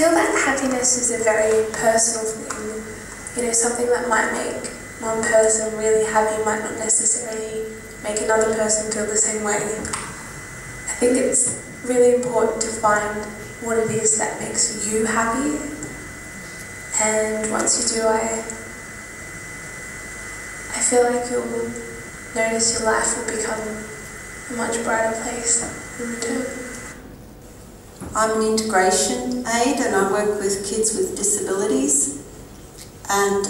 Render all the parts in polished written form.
feel that happiness is a very personal thing. You know, something that might make one person really happy might not necessarily make another person feel the same way. I think it's really important to find what it is that makes you happy, and once you do, I feel like you'll notice your life will become a much brighter place in return. I'm an integration aide and I work with kids with disabilities, and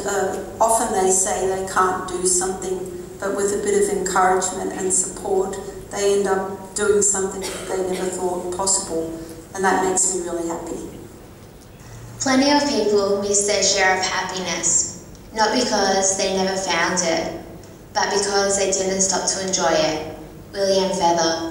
often they say they can't do something, but with a bit of encouragement and support they end up doing something that they never thought possible, and that makes me really happy. Plenty of people miss their share of happiness, not because they never found it, but because they didn't stop to enjoy it. William Feather.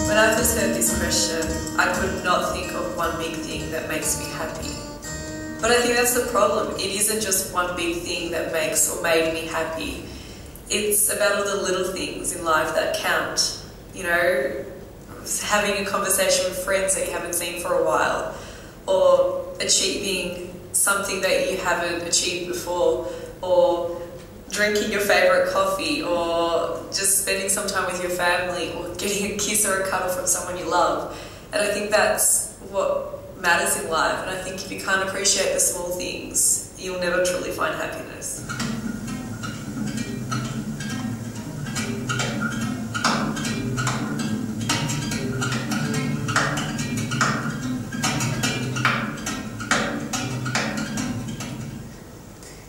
When I first heard this question, I could not think of one big thing that makes me happy. But I think that's the problem. It isn't just one big thing that makes or made me happy. It's about all the little things in life that count. You know, having a conversation with friends that you haven't seen for a while, or achieving something that you haven't achieved before, or drinking your favourite coffee, or just spending some time with your family, or getting a kiss or a cuddle from someone you love. And I think that's what matters in life, and I think if you can't appreciate the small things, you'll never truly find happiness.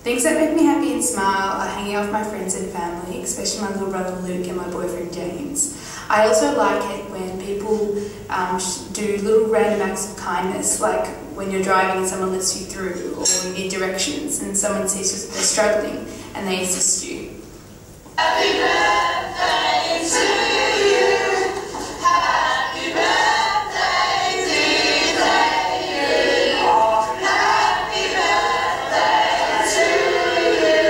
Things that make me happy and smile are hanging out with my friends and family, especially my little brother Luke and my boyfriend James. I also like it when people do little random acts of kindness, like when you're driving and someone lets you through, or you need directions and someone sees that they're struggling and they assist you. Happy birthday to you. Happy birthday, dear David. Happy birthday to you.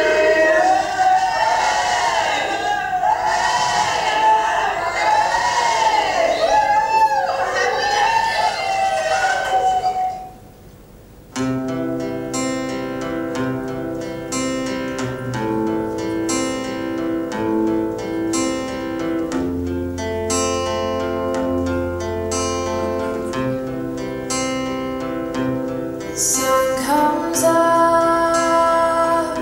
The sun comes up,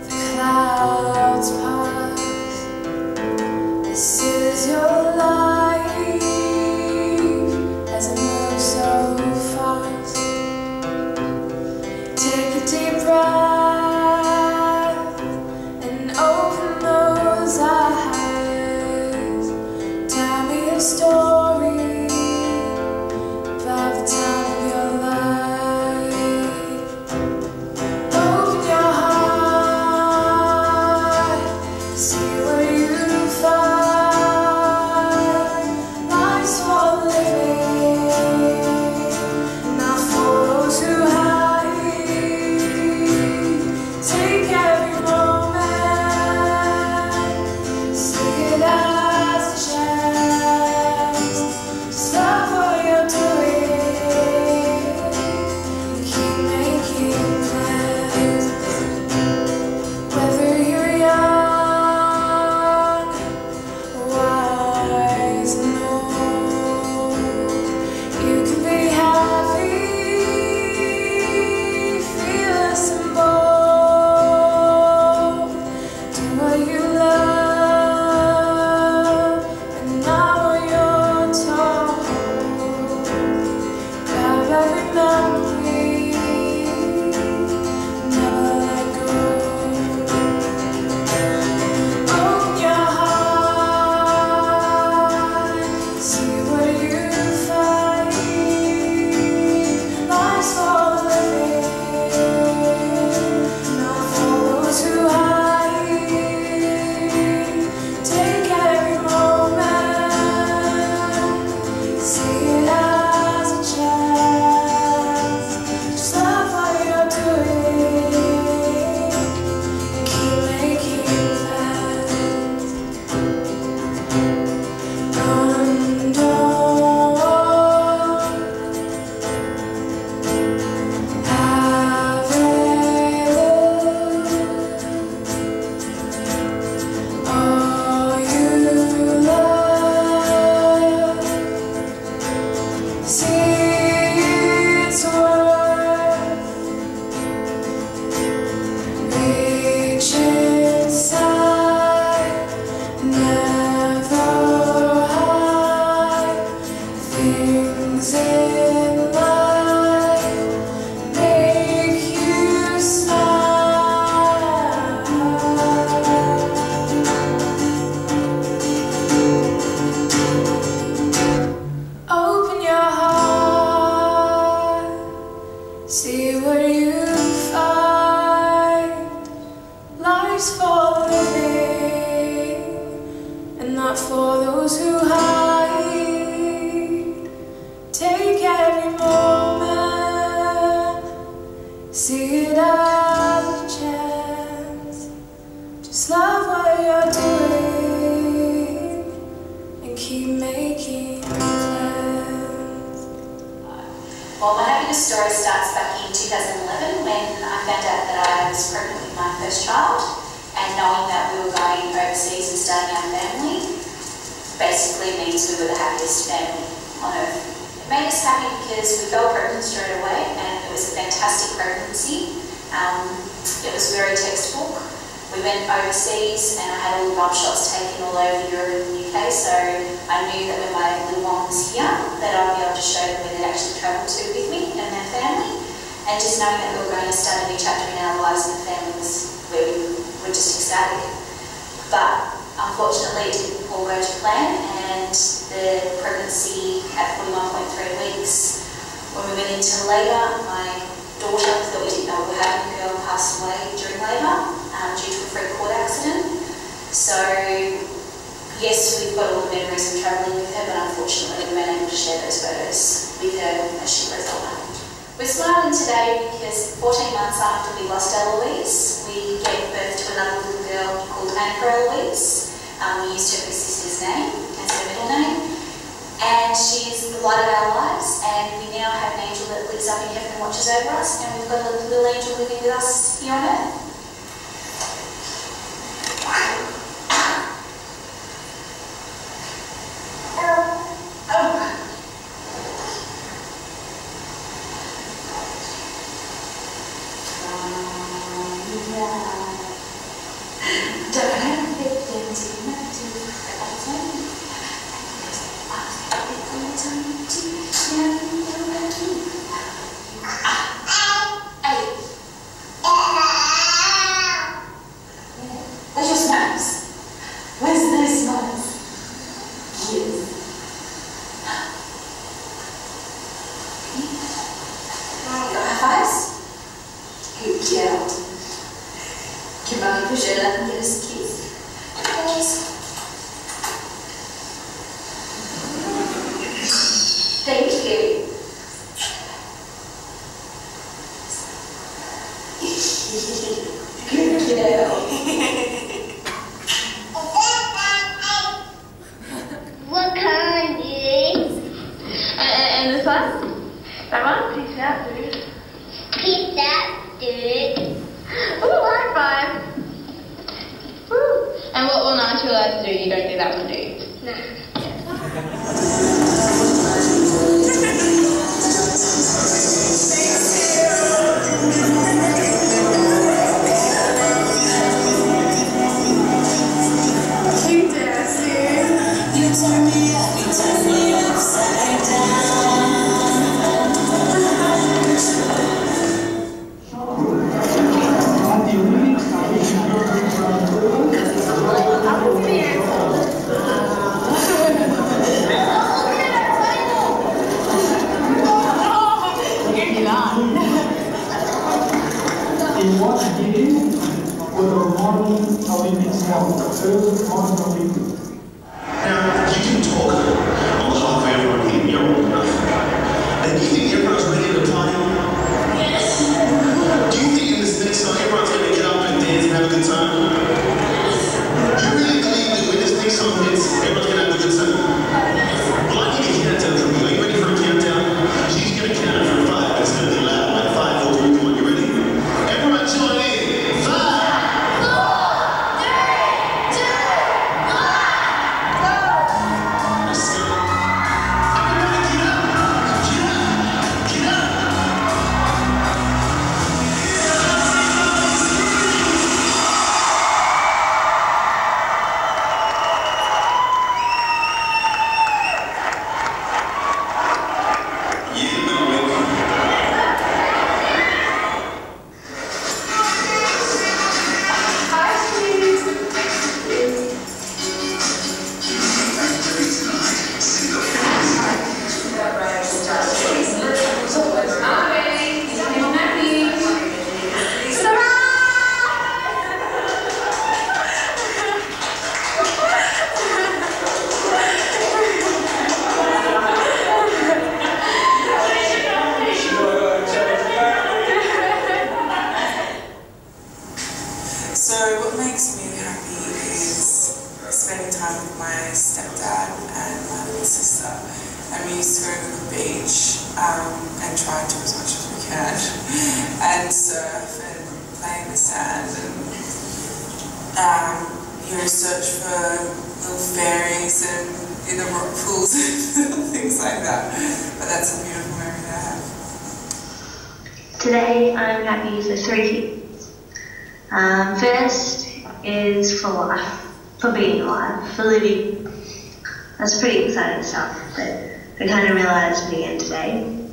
the clouds pass. This is your life as it moves so fast. Take a deep breath and open those eyes. Tell me a story about the time of your life. Open your heart, see what you find. life's for the living and not for those who hide. Take every moment, see it as a chance. Just love what you're doing and keep making plans. Well, my happiness story starts back in 2011 when I found out that I was pregnant with my first child, and knowing that we were going overseas and starting our family basically means we were the happiest family on earth. It made us happy because we felt pregnant straight away, and it was a fantastic pregnancy. It was very textbook. We went overseas and I had all the bump shots taken all over Europe and the UK, so I knew that when my little one was here that I'd be able to show them where they'd actually travel to with me and their family. And just knowing that we were going to start a new chapter in our lives and the family was where we were just ecstatic. But unfortunately it didn't all go to plan, and the pregnancy at 41.3 weeks, when we went into labour, my daughter, that we didn't know we were having, a girl, passed away during labour due to a freak court accident. So yes, we've got all the memories of travelling with her, but unfortunately we weren't able to share those photos with her as she was older. We're smiling today because 14 months after we lost Eloise, we gave birth to another little girl called Annika Eloise. We used her sister's name as her middle name, and she's the light of our lives, and we now have an angel that lives up in heaven and watches over us, and we've got a little angel living with us here on earth. Where's your nose? Where's this nose? Yes. Got high fives? Good girl. Can mommy push her up and give us a kiss? Kiss. Thank you. Good girl. What kind is? And this one? That one? Peace out, dude. Peace out, dude. Ooh, high five. Woo. And what one aren't you allowed to do? You don't do that one, do you? No. Keep dancing. You turn me up, you turn me upside down. In what meeting was the morning Olympics held, the first morning Olympics. Now, you can talk on behalf of everyone here, you're old enough. And do you think everyone's ready to party? Yes. Do you think in this next song everyone's going to get up and dance and have a good time? Do you really believe that when this next song hits, everyone's going to have a good time? Well, I need a countdown from you. Are you ready for a countdown? She's going to count from 5. It's going to be loud, like 5, 4, 3, 2, 1. You ready? Everyone join in. 5, 4, 3, 2, 1. used to go to the beach and try to as much as we can and surf and play in the sand and search for little fairies and in the rock pools and things like that. But that's a beautiful memory that I have. Today I'm happy for 3 things. First is for life, for being alive, for living. That's pretty exciting stuff that I kind of realised again today.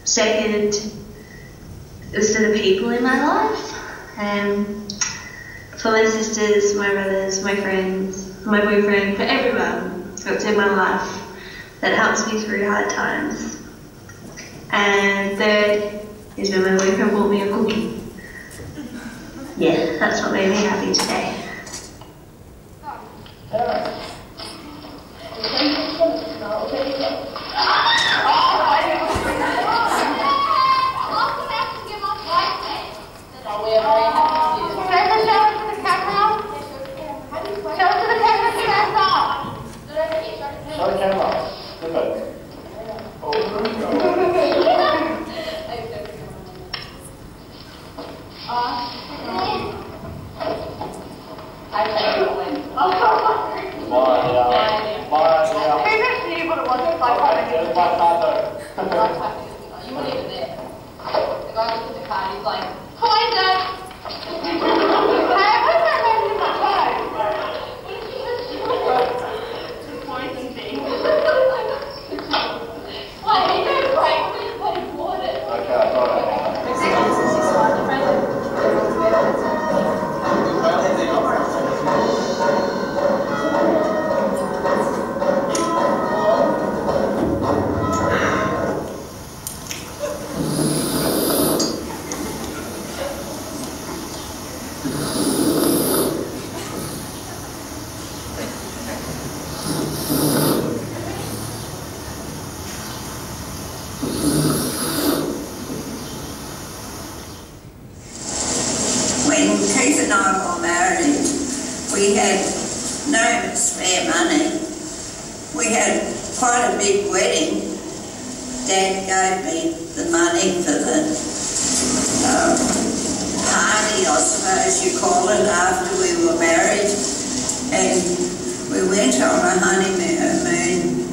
Second is for the people in my life, for my sisters, my brothers, my friends, my boyfriend, for everyone that's in my life that helps me through hard times. And third is when my boyfriend bought me a cookie. Yeah, that's what made me happy today. You weren't even there. The guy looked at the card, he's like, "Hi, Dad." Hey, what's that lady in my phone? The poison thing. Like, he did break, we just let him board it. Okay, I got it. When Keith and I were married, we had no spare money. We had quite a big wedding. Dad gave me the money for the party, I suppose you call it, after we were married. And we went on a honeymoon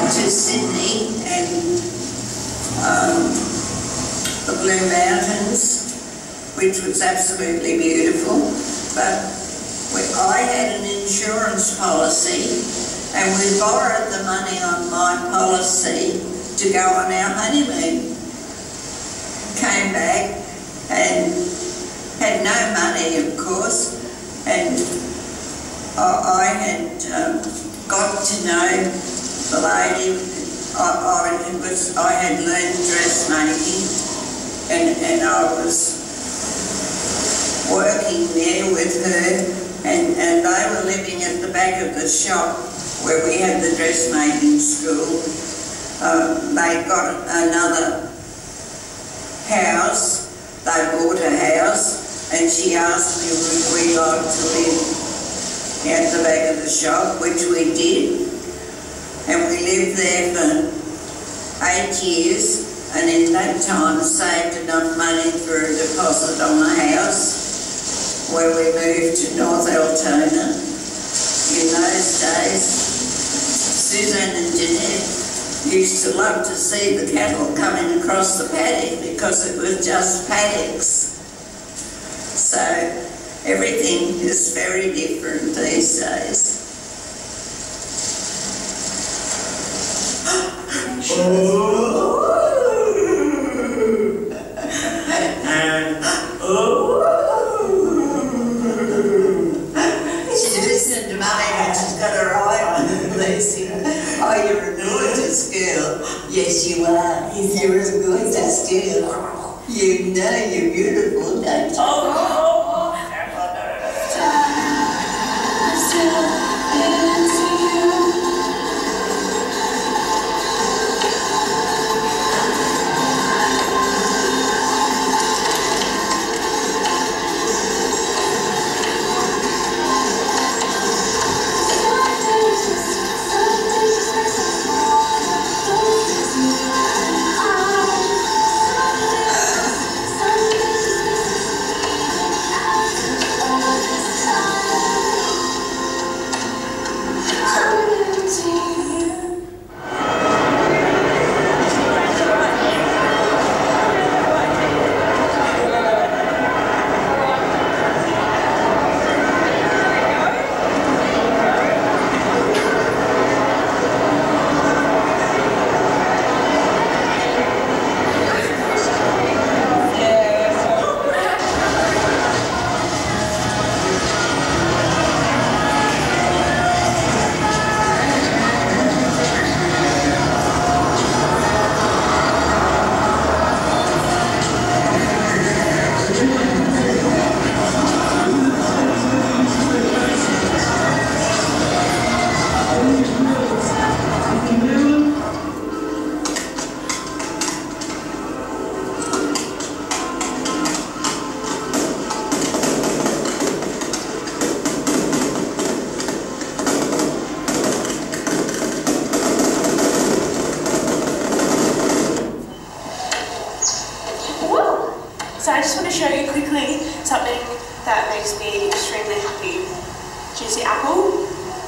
to Sydney and the Blue Mountains, which was absolutely beautiful. But I had an insurance policy and we borrowed the money on my policy to go on our honeymoon. Came back and had no money, of course, and I had got to know the lady. I had learned dressmaking and I was working there with her, and they were living at the back of the shop where we had the dressmaking school. They got another house, they bought a house, and she asked me would we like to live at the back of the shop, which we did, and we lived there for 8 years, and in that time saved enough money for a deposit on a house where we moved to North Altona. In those days, Suzanne and Jeanette used to love to see the cattle coming across the paddock because it was just paddocks. So everything is very different these days. Oh, you're a gorgeous girl. Yes, you are. You're a gorgeous girl. You know you're beautiful, don't you?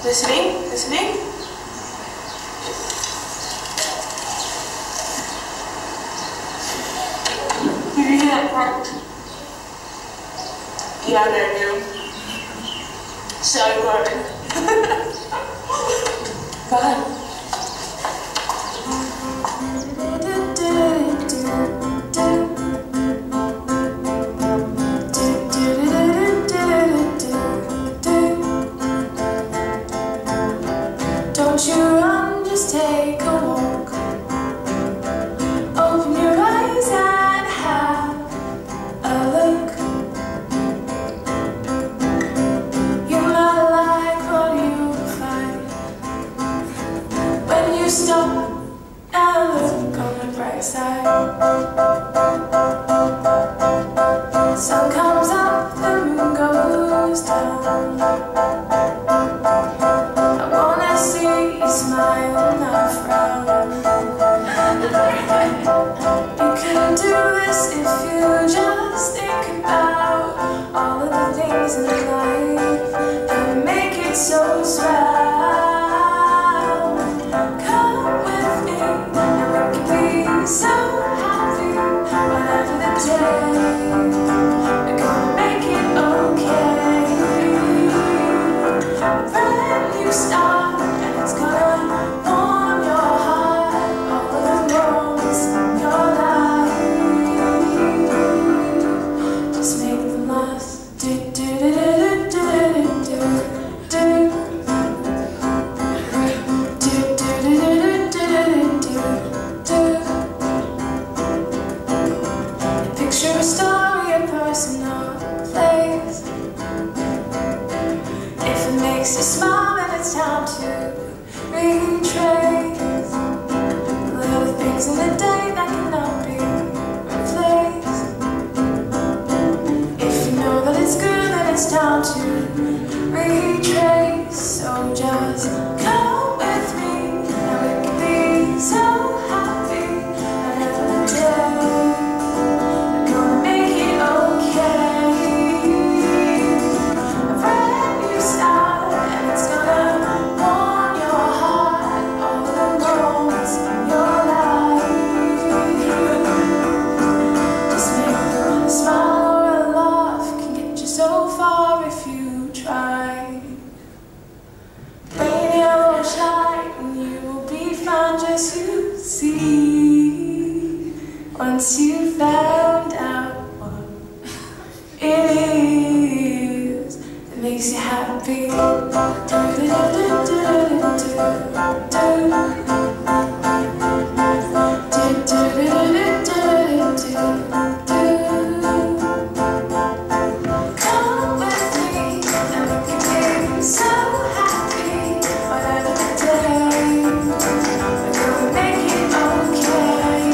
Listening? Listening? Did you hear that prompt? Yeah, I know you. So good. Go ahead. Don't you run, just take a walk. Open your eyes and have a look. You might like what you find when you stop and look on the bright side. Sun comes up, the moon goes down. I wanna see you smile, not frown. You can do this if you just think about all of the things in life that make it so swell. Come with me and we can be so happy whatever the day. We're gonna make it okay. A brand new start, and it's gonna warm your heart. All of the moments in your life, just make them last. Do do do do do do do do do do do do. Picture a story, a person, or a place. If it makes you smile, then it's time to retrace the little things in the day that cannot be replaced. If you know that it's good, then it's time to retrace. So just come with me and we can be so happy another day. We're gonna make it okay. A brand new start, and it's gonna warm your heart. All of the moments in your life, just make them a smile or a laugh can get you so far if you try. Rain or shine, you will be fine, just you see. Once you found out what it is that makes you happy. Do do do do do Come with me and we can be so happy whatever the day. We're gonna make it okay.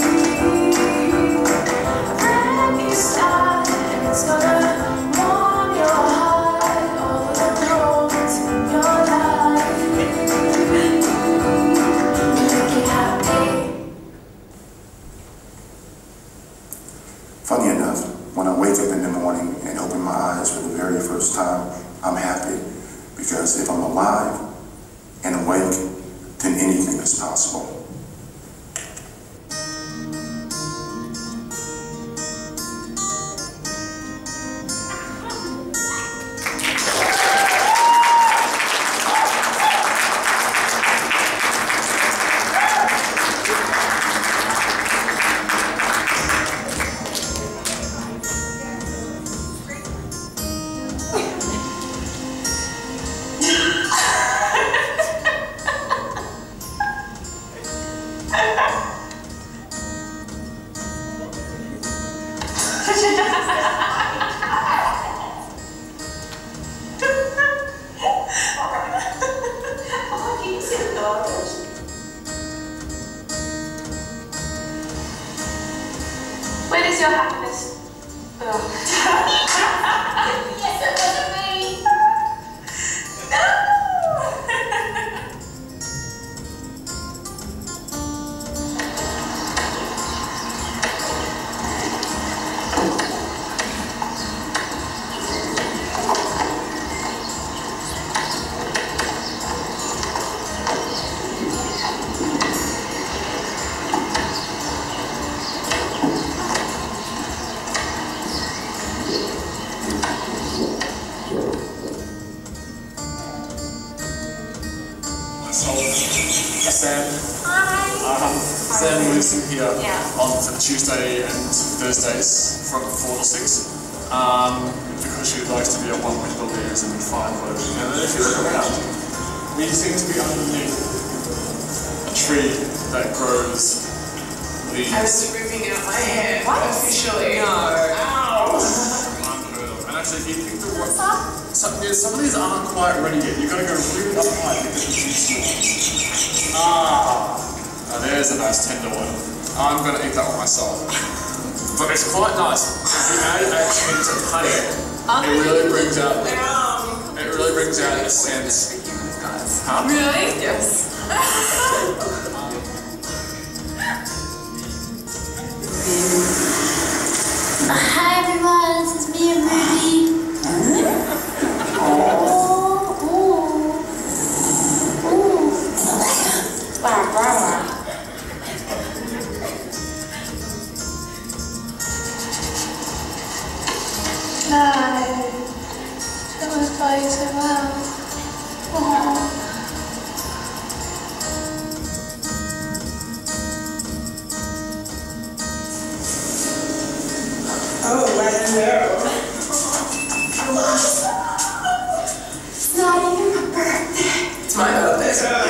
A brand new start, and it's gonna warm your heart. All of the moments in your life, make you happy. Funny enough, when I wake up in the morning and open my eyes for the very first time, I'm happy, because if I'm alive and awake, then anything is possible. Sam. Hi. Sam lives in here Yeah. on Tuesday and Thursdays from 4 to 6 because she likes to be at one with the leaves and find whatever. And then if you look around, we seem to be underneath a tree that grows leaves. I was ripping out my hair. What? Officially. No. Ow! Unheard of. And actually, if you pick the right... Some of these aren't quite ready yet. You've got to go really up high because it's too small. Now there's a nice tender one. I'm going to eat that one myself. But it's quite nice. If you add a hint of honey, it really brings out a sense. Huh? Really? Yes. Hi everyone, this is me and Ruby. Hi. That was playing so well. Aww. Oh, wow. It's not even my birthday. It's my birthday.